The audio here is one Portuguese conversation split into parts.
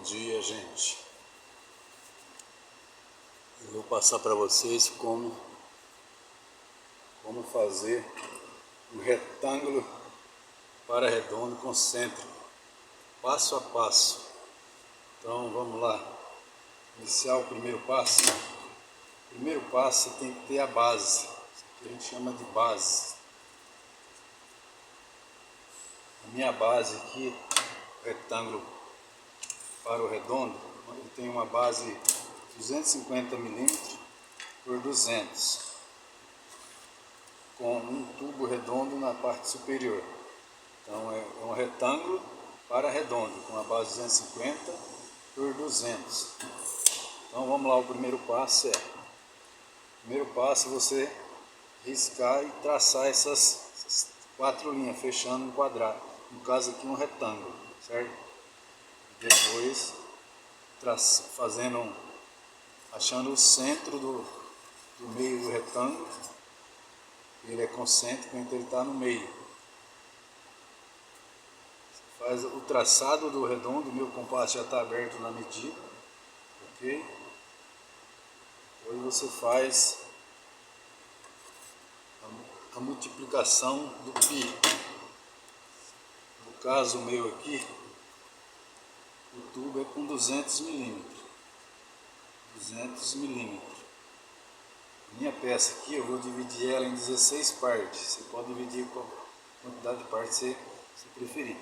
dia, gente. Eu vou passar para vocês como fazer um retângulo para redondo concêntrico, passo a passo. Então vamos lá, iniciar o primeiro passo. O primeiro passo você tem que ter a base, isso que a gente chama de base. A minha base aqui, retângulo para o redondo, eu tenho uma base 250 mm por 200, com um tubo redondo na parte superior. Então é um retângulo para redondo, com a base 250 por 200. Então vamos lá, o primeiro passo você riscar e traçar essas 4 linhas, fechando um quadrado, no caso aqui um retângulo, certo? Depois achando o centro do meio do retângulo, ele é concêntrico, então ele está no meio. Você faz o traçado do redondo, o meu compasso já está aberto na medida, ok? Depois você faz a multiplicação do π. No caso meu aqui, o tubo é com 200 milímetros. 200 milímetros. Minha peça aqui eu vou dividir ela em 16 partes. Você pode dividir com a quantidade de partes que você preferir.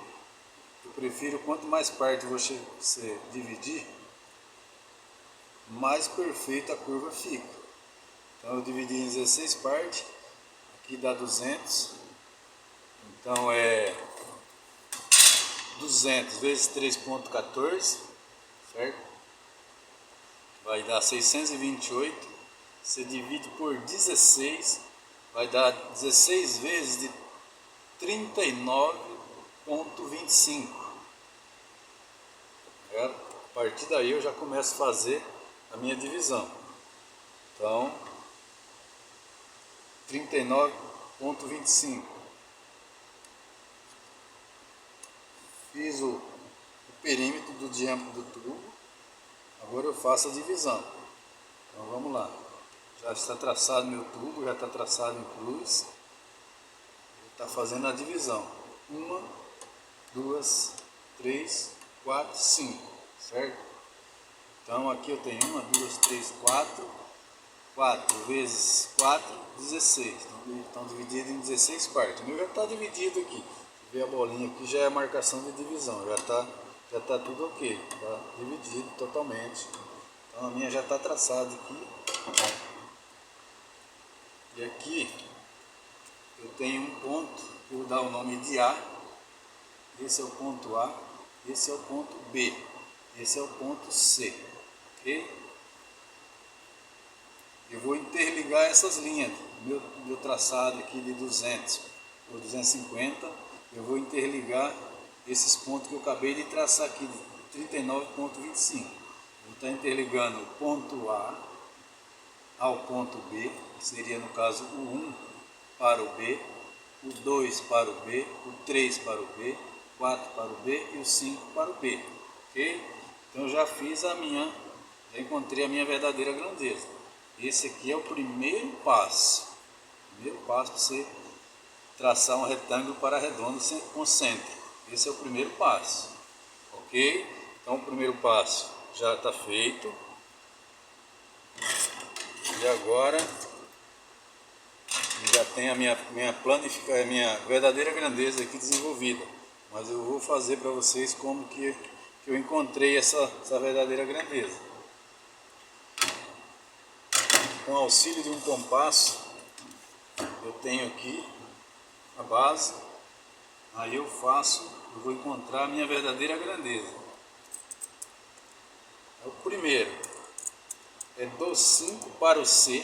Eu prefiro quanto mais partes você dividir, mais perfeita a curva fica. Então eu dividi em 16 partes. Aqui dá 200. Então é 200 vezes 3,14, certo? Vai dar 628. Você divide por 16, vai dar 16 vezes de 39,25. A partir daí eu já começo a fazer a minha divisão. Então, 39,25. Fiz o perímetro do diâmetro do tubo. Agora eu faço a divisão. Então vamos lá. Já está traçado meu tubo, já está traçado em cruz. Está fazendo a divisão. 1, 2, 3, 4, 5. Certo? Então aqui eu tenho 1, 2, 3, 4. 4 vezes 4, 16. Então dividido em 16 partes. O meu já está dividido aqui. Vê a bolinha aqui, já é a marcação de divisão. Já está tudo ok. Está dividido totalmente. Então a minha já está traçada aqui. E aqui eu tenho um ponto, eu vou dar o nome de A. Esse é o ponto A, esse é o ponto B, esse é o ponto C, ok? Eu vou interligar essas linhas, meu traçado aqui de 200 por 250, eu vou interligar esses pontos que eu acabei de traçar aqui, de 39,25. Vou estar interligando o ponto A ao ponto B, que seria no caso o 1 para o B, o 2 para o B, o 3 para o B, o 4 para o B e o 5 para o B, ok? Então eu já fiz já encontrei a minha verdadeira grandeza. Esse aqui é o primeiro passo para você traçar um retângulo para redondo concêntrico. Esse é o primeiro passo, ok? Então o primeiro passo já está feito. E agora já tem a minha verdadeira grandeza aqui desenvolvida. Mas eu vou fazer para vocês como que eu encontrei essa verdadeira grandeza. Com auxílio de um compasso, eu tenho aqui a base. Aí eu vou encontrar a minha verdadeira grandeza. O primeiro é do 5 para o C,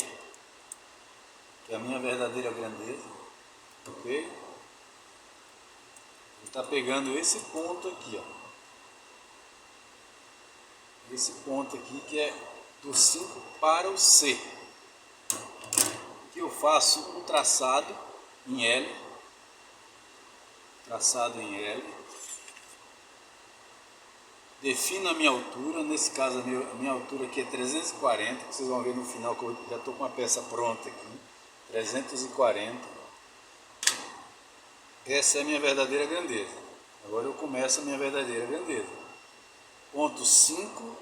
que é a minha verdadeira grandeza, ok? Vou estar pegando esse ponto aqui, ó. Esse ponto aqui que é do 5 para o C. Aqui eu faço um traçado em L. defino a minha altura, nesse caso a minha altura aqui é 340, que vocês vão ver no final que eu já estou com a peça pronta aqui, 340. Essa é a minha verdadeira grandeza. Agora eu começo a minha verdadeira grandeza. Ponto 5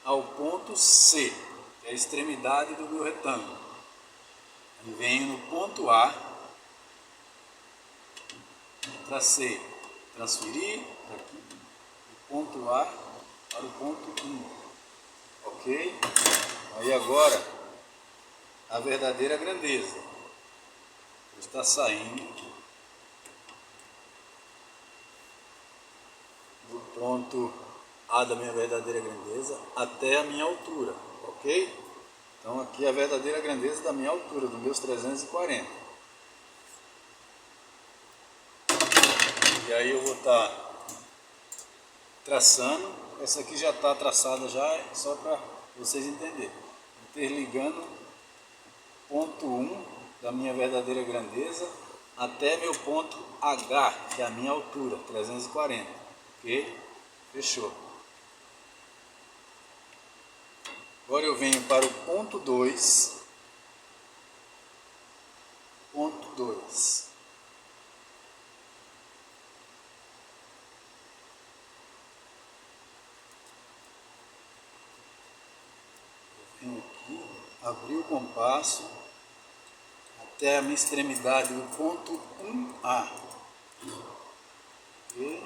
ao ponto C, que é a extremidade do meu retângulo. E venho no ponto A, tracei, transferir daqui do ponto A para o ponto 1. Ok? Aí agora a verdadeira grandeza está saindo do ponto A da minha verdadeira grandeza até a minha altura, ok? Então aqui é a verdadeira grandeza da minha altura, dos meus 340. E aí eu vou estar traçando, essa aqui já está traçada já, só para vocês entenderem. Interligando ponto 1 da minha verdadeira grandeza até meu ponto H, que é a minha altura, 340. Ok? Fechou. Agora eu venho para o ponto 2. Ponto 2. Eu venho aqui, abrir o compasso até a minha extremidade do ponto 1A. Ok?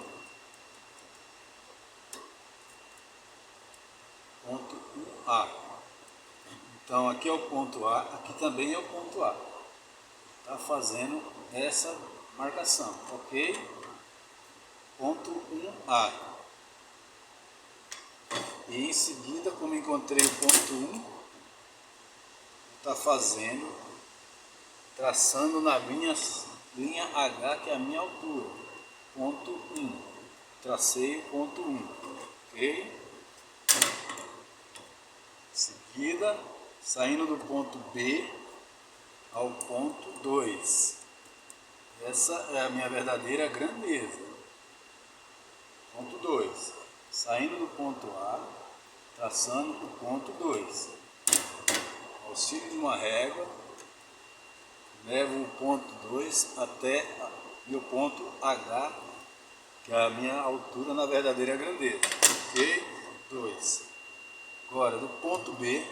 Ponto 1A. Então aqui é o ponto A, aqui também é o ponto A. Está fazendo essa marcação, ok? Ponto 1A. E em seguida, como encontrei o ponto 1, está fazendo, traçando na minha linha H, que é a minha altura. Ponto 1. Tracei o ponto 1, ok? Em seguida, saindo do ponto B ao ponto 2. Essa é a minha verdadeira grandeza. Ponto 2. Saindo do ponto A, traçando o ponto 2. Auxílio de uma régua, levo o ponto 2 até o ponto H, que é a minha altura na verdadeira grandeza. Ok? 2. Agora, do ponto B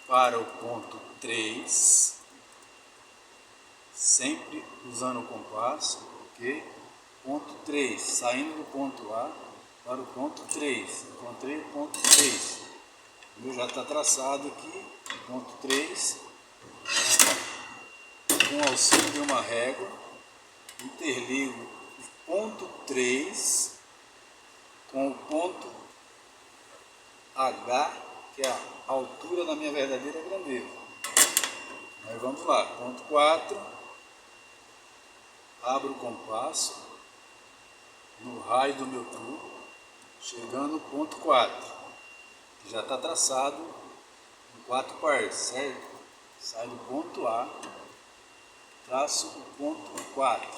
para o ponto 3, sempre usando o compasso, ok? Ponto 3, saindo do ponto A para o ponto 3, encontrei o ponto 3, o meu já está traçado aqui, ponto 3, com auxílio de uma régua, interligo o ponto 3 com o ponto H, que é a altura da minha verdadeira grandeza. Aí vamos lá, ponto 4, abro o compasso no raio do meu tubo, chegando no ponto 4, que já está traçado em 4 partes, certo? Sai do ponto A, traço o ponto 4,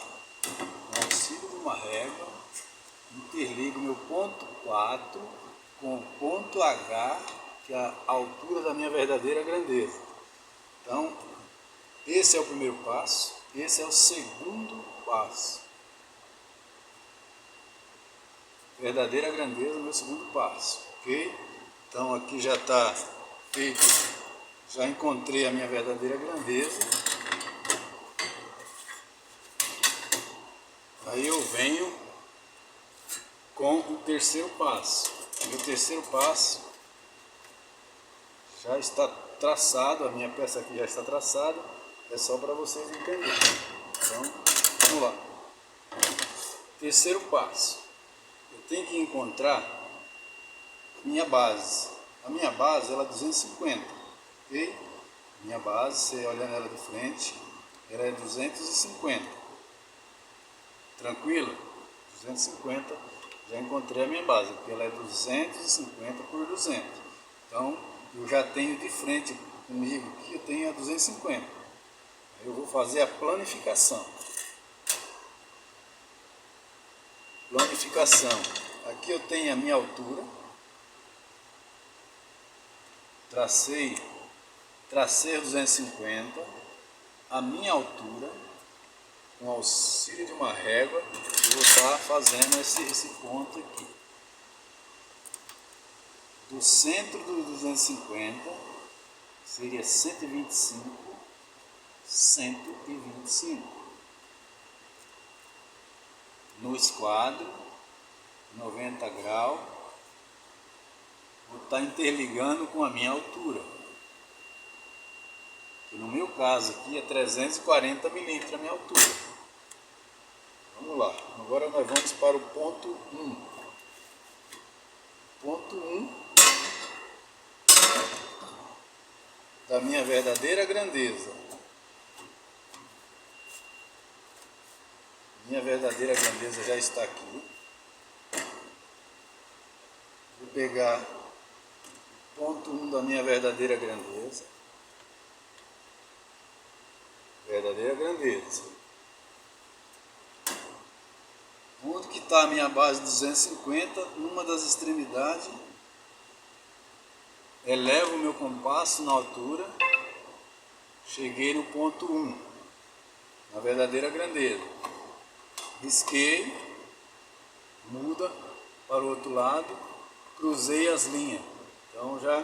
com auxílio de uma régua, interligo meu ponto 4 com o ponto H, que é a altura da minha verdadeira grandeza. Então, esse é o primeiro passo, esse é o segundo passo. Verdadeira grandeza, meu segundo passo, ok? Então aqui já está feito, já encontrei a minha verdadeira grandeza. Aí eu venho com o terceiro passo. O terceiro passo já está traçado, a minha peça aqui já está traçada, é só para vocês entenderem. Então, vamos lá. Terceiro passo, eu tenho que encontrar minha base. A minha base ela é 250, ok? Minha base, você olhando ela de frente, ela é 250. Tranquilo? 250, já encontrei a minha base, porque ela é 250 por 200. Então, eu já tenho de frente comigo aqui, eu tenho a 250. Eu vou fazer a planificação. Planificação. aqui eu tenho a minha altura, tracei 250, a minha altura, com auxílio de uma régua, eu vou estar fazendo esse ponto aqui. Do centro do 250 seria 125, 125. No esquadro, 90 graus, vou estar interligando com a minha altura. Que no meu caso aqui é 340 milímetros a minha altura. Vamos lá, agora nós vamos para o ponto 1. Ponto 1 da minha verdadeira grandeza. Minha verdadeira grandeza já está aqui. Vou pegar ponto 1 da minha verdadeira grandeza. Verdadeira grandeza. Onde que está a minha base 250? Numa das extremidades. Elevo o meu compasso na altura. Cheguei no ponto 1. Na verdadeira grandeza. Risquei. Muda para o outro lado. Cruzei as linhas. Então já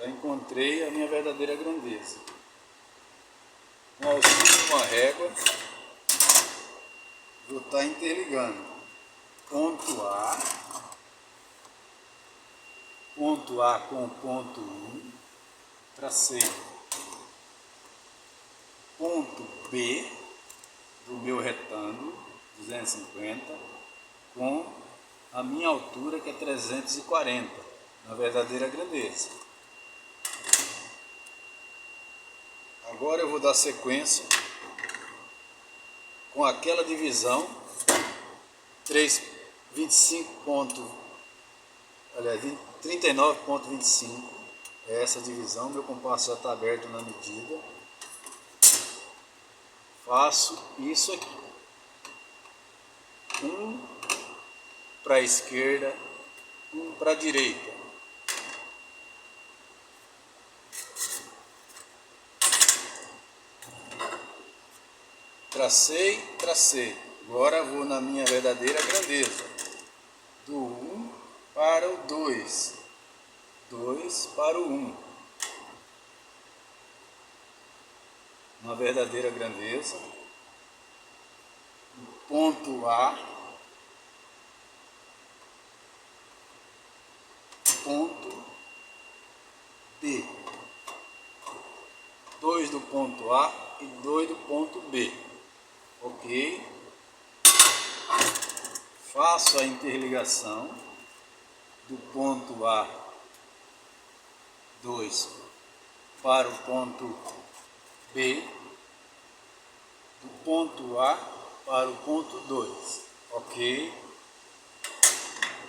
encontrei a minha verdadeira grandeza. Com auxílio de uma régua, vou estar interligando ponto A com o ponto 1, tracei ponto B do meu retângulo, 250, com a minha altura que é 340, na verdadeira grandeza. Agora eu vou dar sequência com aquela divisão 39,25. É essa divisão, meu compasso já está aberto na medida. Faço isso aqui. Um para a esquerda, um para a direita. Tracei. Agora vou na minha verdadeira grandeza. Do 1 para o 2. 2 para o 1. Na verdadeira grandeza. Ponto A. Ponto B. 2 do ponto A e 2 do ponto B. Ok. Faço a interligação do ponto A2 para o ponto B, do ponto A para o ponto 2. Ok.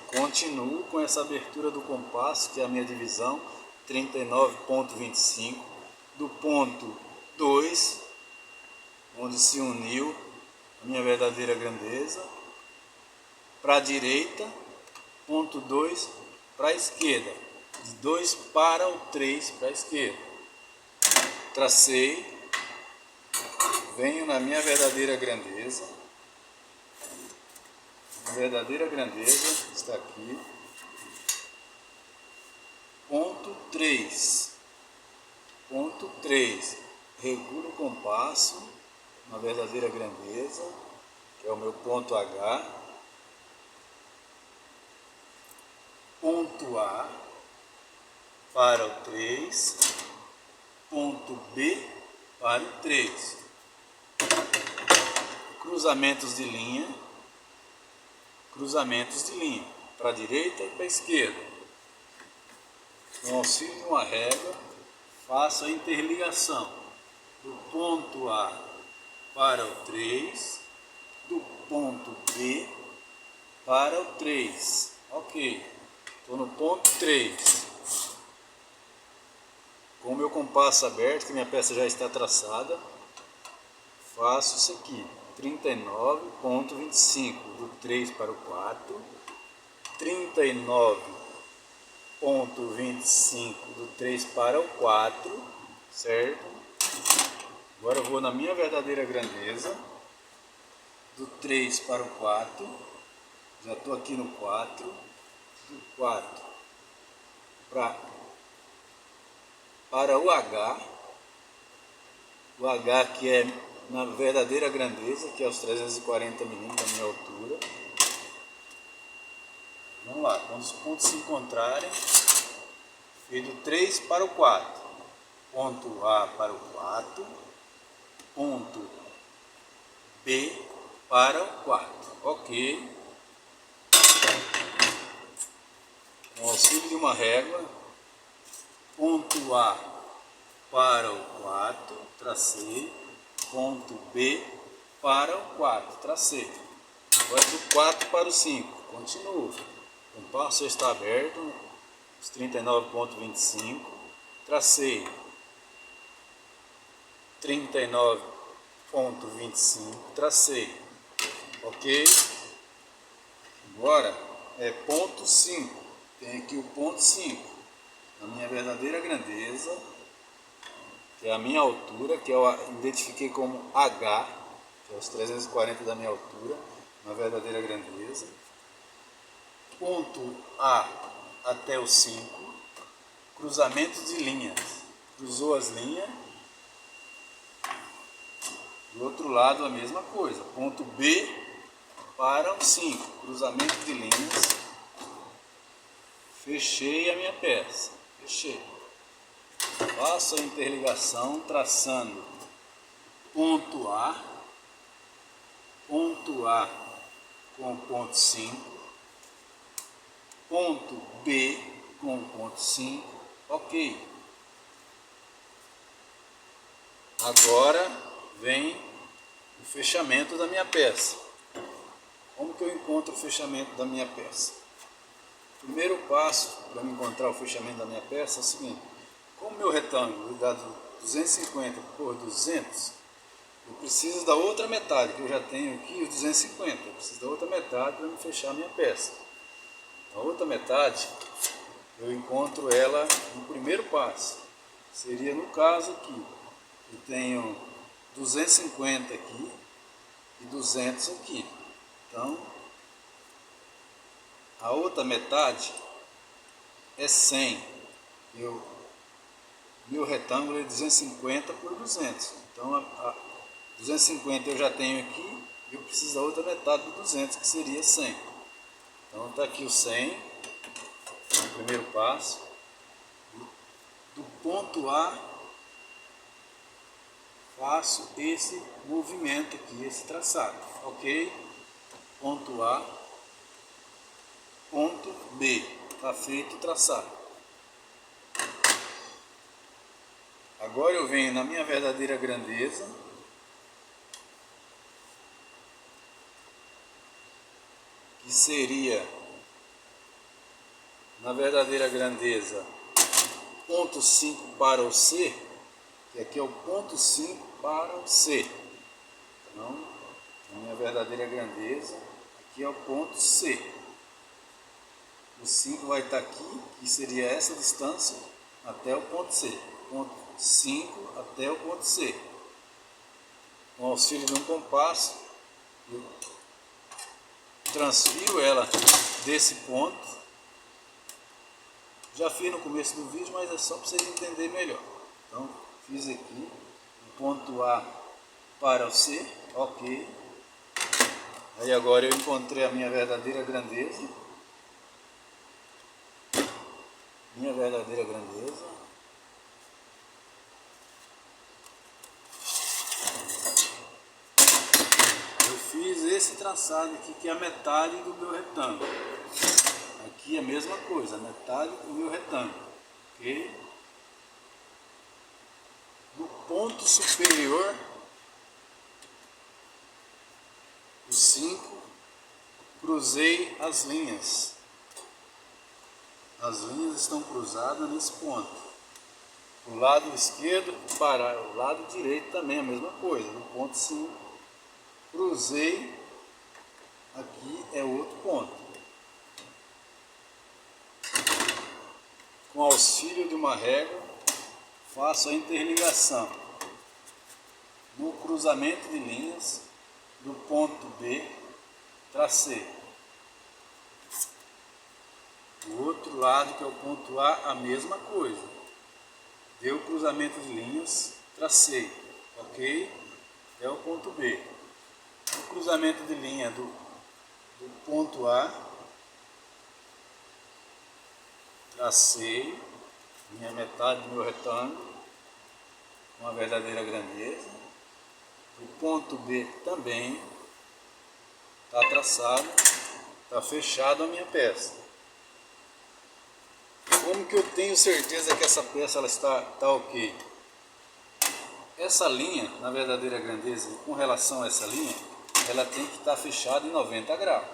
Continuo com essa abertura do compasso, que é a minha divisão, 39,25, do ponto 2, onde se uniu a minha verdadeira grandeza, para a direita, ponto 2 para a esquerda, de 2 para o 3 para a esquerda. Tracei, venho na minha verdadeira grandeza. A verdadeira grandeza está aqui. Ponto 3. Ponto 3. Regulo o compasso na verdadeira grandeza, que é o meu ponto H. Ponto A para o 3. Ponto B para o 3. Cruzamentos de linha. Cruzamentos de linha para a direita e para a esquerda. Com auxílio de uma régua, faço a interligação do ponto A para o 3, do ponto B para o 3. Ok, estou no ponto 3. Com o meu compasso aberto, que minha peça já está traçada, faço isso aqui. 39,25, do 3 para o 4, 39,25 do 3 para o 4, certo? Agora eu vou na minha verdadeira grandeza, do 3 para o 4, já estou aqui no 4, do 4 para o H que é na verdadeira grandeza, que é os 340 milímetros da minha altura. Vamos lá, quando os pontos se encontrarem, e do 3 para o 4, ponto A para o 4, ponto B para o 4, ok? Com o auxílio de uma régua, ponto A para o 4, tracei, ponto B para o 4, tracei. Agora do 4 para o 5, continuo. O compasso está aberto, os 39,25, tracei 39,25, tracei, ok? Agora é ponto 5, tem aqui o ponto 5, na minha verdadeira grandeza, que é a minha altura, que eu identifiquei como H, que é os 340 da minha altura, na verdadeira grandeza. Ponto A até o 5, cruzamento de linhas, cruzou as linhas. Do outro lado a mesma coisa, ponto B para o 5, cruzamento de linhas, fechei a minha peça, fechei. Faço a interligação traçando ponto A com o ponto 5, ponto B com o ponto 5, ok. Agora vem o fechamento da minha peça. Como que eu encontro o fechamento da minha peça? O primeiro passo para me encontrar o fechamento da minha peça é o seguinte: como meu retângulo é dado 250 por 200, eu preciso da outra metade, que eu já tenho aqui os 250, eu preciso da outra metade para me fechar a minha peça. A outra metade, eu encontro ela no primeiro passo. Seria no caso aqui, eu tenho 250 aqui e 200 aqui. Então, a outra metade é 100. Meu retângulo é 250 por 200. Então, a 250 eu já tenho aqui, e eu preciso da outra metade do 200, que seria 100. Então, está aqui o 100, no primeiro passo. Do ponto A, faço esse movimento aqui, esse traçado, ok? Ponto A, ponto B, está feito o traçado. Agora eu venho na minha verdadeira grandeza, que seria, na verdadeira grandeza, ponto 5 para o C, que aqui é o ponto 5 para o C. Então, na minha verdadeira grandeza, aqui é o ponto C. O 5 vai estar aqui, que seria essa distância, até o ponto C. Ponto 5 até o ponto C. Com o auxílio de um compasso, eu transfiro ela desse ponto. Já fiz no começo do vídeo, mas é só para vocês entenderem melhor. Então, fiz aqui, do ponto A para o C, ok. Aí agora eu encontrei a minha verdadeira grandeza. Minha verdadeira grandeza. Eu fiz esse traçado aqui, que é a metade do meu retângulo. Aqui é a mesma coisa, a metade do meu retângulo, ok? No ponto superior, o 5, cruzei as linhas. As linhas estão cruzadas nesse ponto. O lado esquerdo para o lado direito também a mesma coisa. No ponto 5, cruzei, aqui é outro ponto. auxílio de uma régua, faço a interligação no cruzamento de linhas do ponto B, tracei. O outro lado, que é o ponto A, a mesma coisa. Deu o cruzamento de linhas, tracei, ok? É o ponto B. O cruzamento de linha do ponto A, tracei minha metade do meu retângulo, uma verdadeira grandeza. O ponto B também está traçado, está fechado a minha peça. Como que eu tenho certeza que essa peça ela está ok? Essa linha, na verdadeira grandeza, com relação a essa linha, ela tem que estar fechada em 90 graus.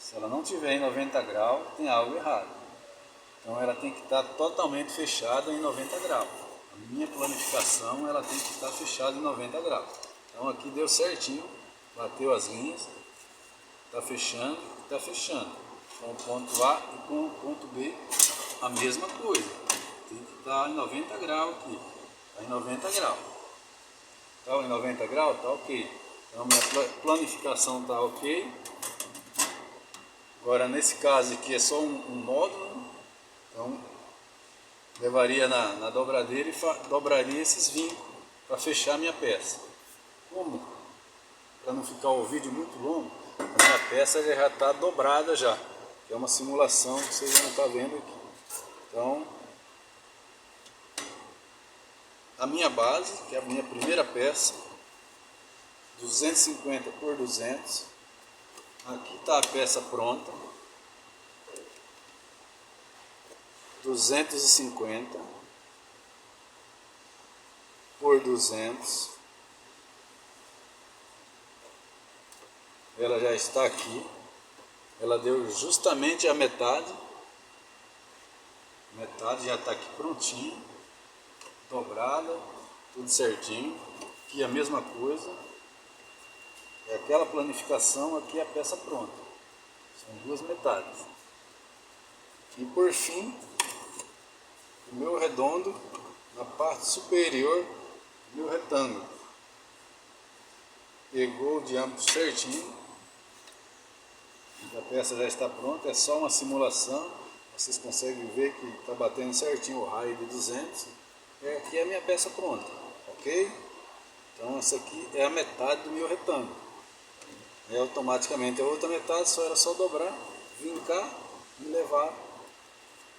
Se ela não tiver em 90 graus, tem algo errado. Então ela tem que estar totalmente fechada em 90 graus. A minha planificação ela tem que estar fechada em 90 graus. Então aqui deu certinho, bateu as linhas, está fechando e está fechando. Com o ponto A e com o ponto B a mesma coisa. Tem que estar em 90 graus aqui. Está em 90 graus. Está em 90 graus? Está ok. Então minha planificação está ok. Agora nesse caso aqui é só um módulo. Então levaria na dobradeira e dobraria esses vincos para fechar a minha peça. Como? Para não ficar o vídeo muito longo, a minha peça já está dobrada já. Que é uma simulação que vocês vão estar vendo aqui. Então, a minha base, que é a minha primeira peça, 250 por 200. Aqui está a peça pronta. 250 por 200. Ela já está aqui. Ela deu justamente a metade. Metade já está aqui prontinha, dobrada, tudo certinho. Aqui a mesma coisa. É aquela planificação, aqui a peça pronta. São duas metades. E por fim, o meu redondo na parte superior do meu retângulo. Pegou o diâmetro certinho. A peça já está pronta, é só uma simulação. Vocês conseguem ver que está batendo certinho o raio de 200. E aqui é a minha peça pronta, ok? Então essa aqui é a metade do meu retângulo. E automaticamente a outra metade era só dobrar, vincar e levar,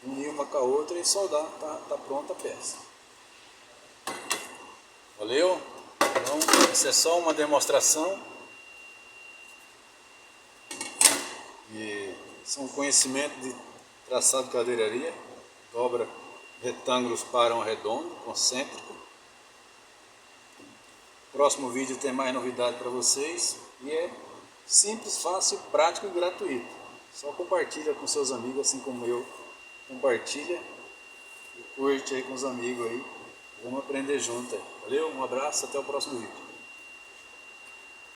unir uma com a outra e soldar. Tá pronta a peça. Valeu? Então essa é só uma demonstração. E são conhecimentos de traçado de cadeiraria, dobra retângulos para um redondo, concêntrico. Próximo vídeo tem mais novidade para vocês e é simples, fácil, prático e gratuito. Só compartilha com seus amigos, assim como eu. Compartilha e curte aí com os amigos aí. Vamos aprender junto aí. Valeu, um abraço, até o próximo vídeo.